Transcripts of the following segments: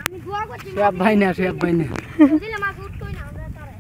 আমি দোয়া করছি শেফ ভাই না দিলে মাছ উঠতোই না আমরা তারে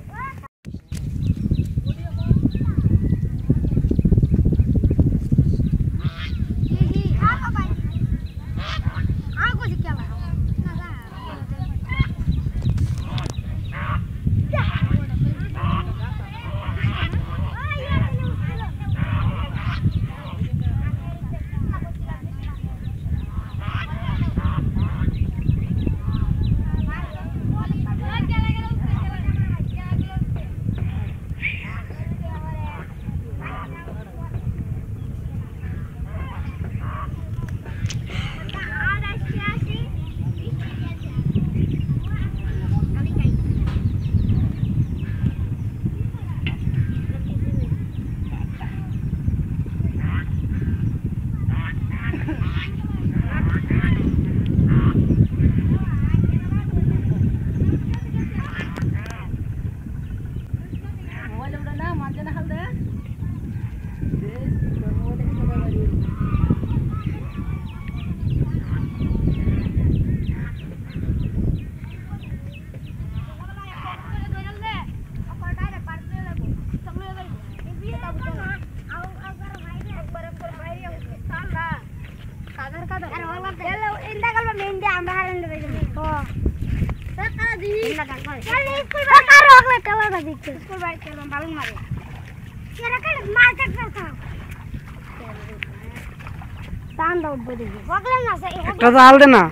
একটা জাল দে না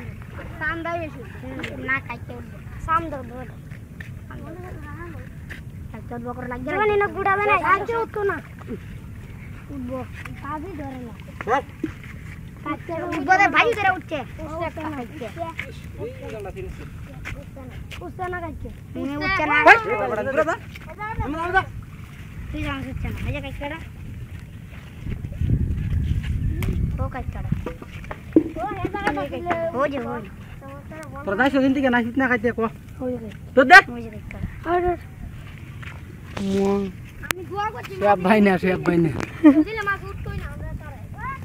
তোর দাই সেদিন থেকে নাচিস না খাইতে কো তোর দেখ শেফ ভাই না দিলে মাছ উঠতোই না আমরা তারে মাছ